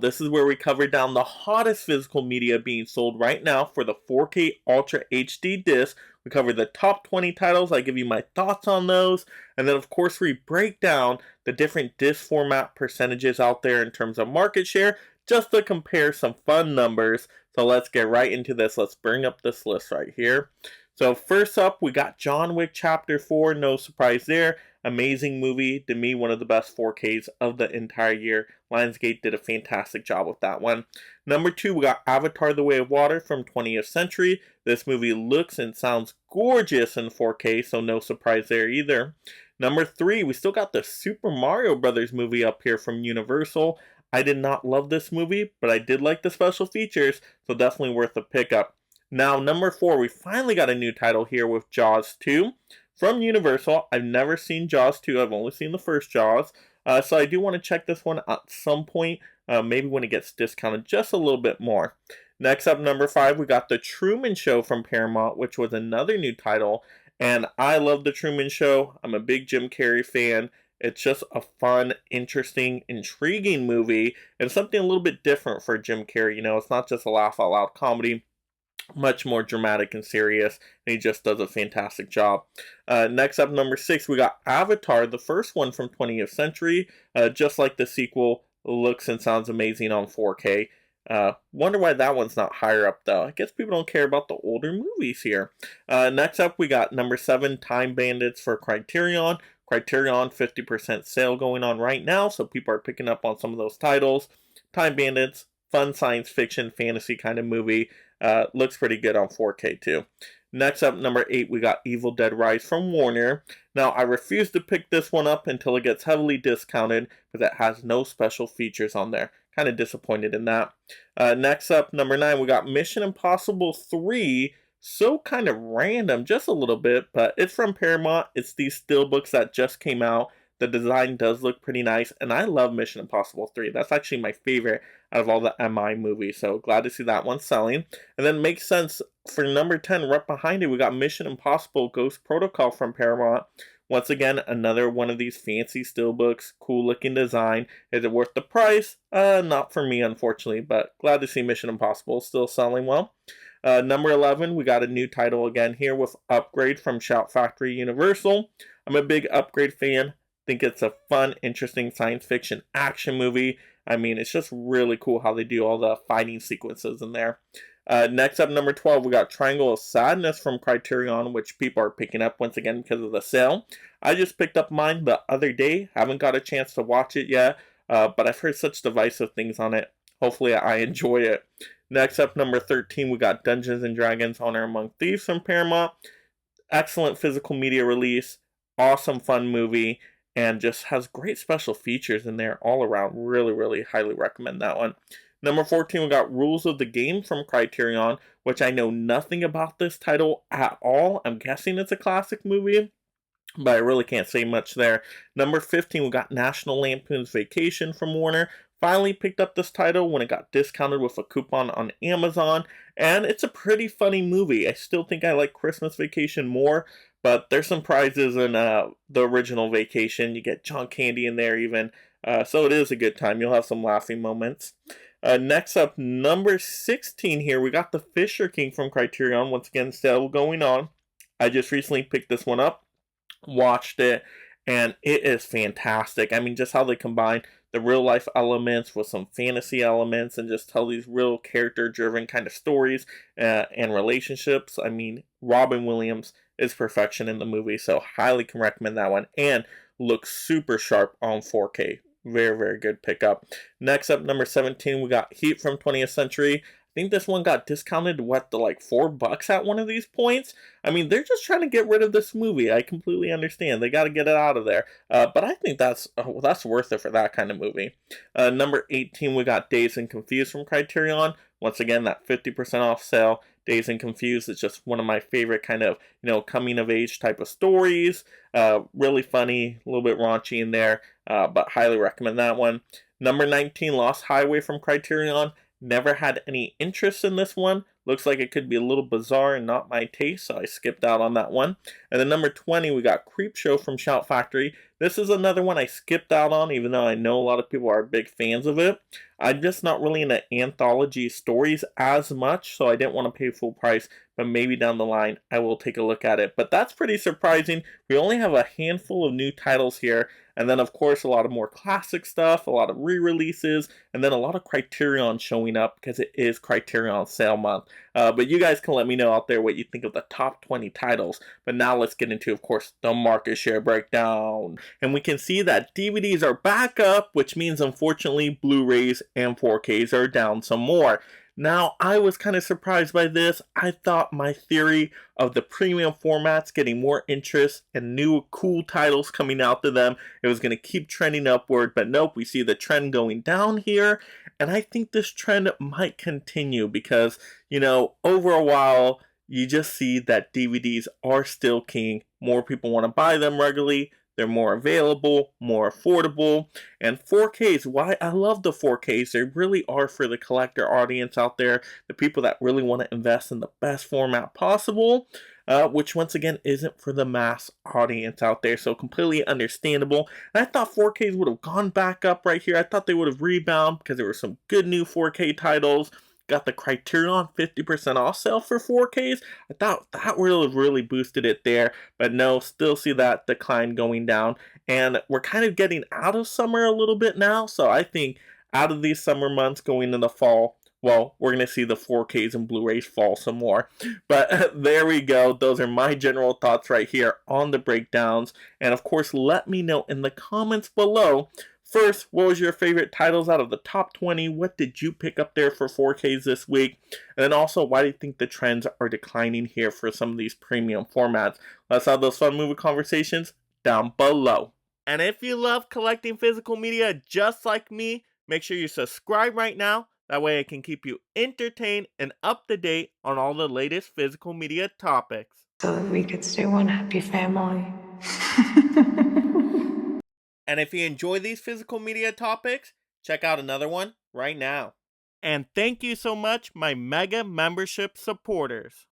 This is where we cover down the hottest physical media being sold right now for the 4K Ultra HD disc. We cover the top 20 titles. I give you my thoughts on those. And then, of course, we break down the different disc format percentages out there in terms of market share, just to compare some fun numbers. So let's get right into this. Let's bring up this list right here. So first up, we got John Wick Chapter 4. No surprise there. Amazing movie. To me, one of the best 4Ks of the entire year. Lionsgate did a fantastic job with that one. Number 2, we got Avatar: The Way of Water from 20th Century. This movie looks and sounds gorgeous in 4K, so no surprise there either. Number 3, we still got the Super Mario Brothers movie up here from Universal. I did not love this movie, but I did like the special features, so definitely worth a pickup. Now, number 4, we finally got a new title here with Jaws 2 from Universal. I've never seen Jaws 2. I've only seen the first Jaws. So I do want to check this one at some point, maybe when it gets discounted just a little bit more. Next up, number 5, we got The Truman Show from Paramount, which was another new title. And I love The Truman Show. I'm a big Jim Carrey fan. It's just a fun, interesting, intriguing movie, and something a little bit different for Jim Carrey. You know, it's not just a laugh-out-loud comedy. Much more dramatic and serious, and he just does a fantastic job. Next up, number 6, we got Avatar, the first one from 20th Century. Just like the sequel, looks and sounds amazing on 4K. Wonder why that one's not higher up, though. I guess people don't care about the older movies here. Next up, we got number 7, Time Bandits for Criterion. Criterion 50% sale going on right now, so people are picking up on some of those titles. Time Bandits, fun science fiction, fantasy kind of movie. Looks pretty good on 4K too. Next up, number 8, we got Evil Dead Rise from Warner. Now, I refuse to pick this one up until it gets heavily discounted because it has no special features on there. Kind of disappointed in that. Next up, number 9, we got Mission Impossible 3. So kind of random, just a little bit, but it's from Paramount. It's these steelbooks that just came out. The design does look pretty nice, and I love Mission Impossible 3. That's actually my favorite out of all the MI movies, so glad to see that one selling. And then makes sense for number 10, right behind it, we got Mission Impossible Ghost Protocol from Paramount. Once again, another one of these fancy steelbooks, cool looking design. Is it worth the price? Not for me, unfortunately, but glad to see Mission Impossible still selling well. Number 11, we got a new title again here with Upgrade from Shout Factory Universal. I'm a big Upgrade fan. Think it's a fun, interesting science fiction action movie. I mean, it's just really cool how they do all the fighting sequences in there. Next up, number 12, we got Triangle of Sadness from Criterion, which people are picking up once again because of the sale. I just picked up mine the other day. Haven't got a chance to watch it yet, but I've heard such divisive things on it. Hopefully I enjoy it. Next up, number 13, we got Dungeons & Dragons Honor Among Thieves from Paramount. Excellent physical media release. Awesome fun movie. And just has great special features in there all around. Really, really highly recommend that one. Number 14, we got Rules of the Game from Criterion, which I know nothing about this title at all. I'm guessing it's a classic movie, but I really can't say much there. Number 15, we got National Lampoon's Vacation from Warner. Finally picked up this title when it got discounted with a coupon on Amazon, and it's a pretty funny movie. I still think I like Christmas Vacation more, but there's some prizes in the original Vacation. You get John Candy in there even, so it is a good time. You'll have some laughing moments. Next up, number 16 here, we got The Fisher King from Criterion. Once again, sale going on. I just recently picked this one up, watched it, and it is fantastic. I mean, just how they combine the real life elements with some fantasy elements and just tell these real character driven kind of stories and relationships. I mean, Robin Williams is perfection in the movie, so highly can recommend that one, and looks super sharp on 4K. Very, very good pickup. Next up, number 17, we got Heat from 20th Century. I think this one got discounted to like $4 at one of these points. I mean, they're just trying to get rid of this movie. I completely understand. They got to get it out of there. But I think that's worth it for that kind of movie. Number 18, we got Dazed and Confused from Criterion. Once again, that 50% off sale. Dazed and Confused is just one of my favorite kind of, coming of age type of stories. Really funny, a little bit raunchy in there, but highly recommend that one. Number 19, Lost Highway from Criterion. Never had any interest in this one. Looks like it could be a little bizarre and not my taste, so I skipped out on that one. And then number 20, we got Creepshow from Shout Factory. This is another one I skipped out on, even though I know a lot of people are big fans of it. I'm just not really into anthology stories as much, so I didn't want to pay full price, but maybe down the line I will take a look at it. But that's pretty surprising. We only have a handful of new titles here, and then of course a lot of more classic stuff, a lot of re-releases, and then a lot of Criterion showing up because it is Criterion sale month. But you guys can let me know out there what you think of the top 20 titles. But now let's get into, of course, the market share breakdown. And we can see that DVDs are back up, which means unfortunately Blu-rays and 4Ks are down some more. Now, I was kind of surprised by this. I thought my theory of the premium formats getting more interest and new cool titles coming out to them, it was going to keep trending upward, but nope, we see the trend going down here. And I think this trend might continue because, over a while, you just see that DVDs are still king. More people want to buy them regularly. They're more available, more affordable, and 4Ks, why I love the 4Ks, they really are for the collector audience out there, the people that really want to invest in the best format possible, which once again isn't for the mass audience out there, so completely understandable. And I thought 4Ks would have gone back up right here. I thought they would have rebounded because there were some good new 4K titles. Got the Criterion 50% off sale for 4Ks. I thought that really boosted it there, but no, still see that decline going down. And we're kind of getting out of summer a little bit now, so I think out of these summer months going into fall, well, we're going to see the 4Ks and Blu-rays fall some more. But there we go. Those are my general thoughts right here on the breakdowns. And of course, let me know in the comments below. First, what was your favorite titles out of the top 20? What did you pick up there for 4Ks this week? And then also, why do you think the trends are declining here for some of these premium formats? Let's have those fun movie conversations down below. And if you love collecting physical media just like me, make sure you subscribe right now. That way I can keep you entertained and up to date on all the latest physical media topics. So that we could stay one happy family. And if you enjoy these physical media topics, check out another one right now. And thank you so much, my mega membership supporters.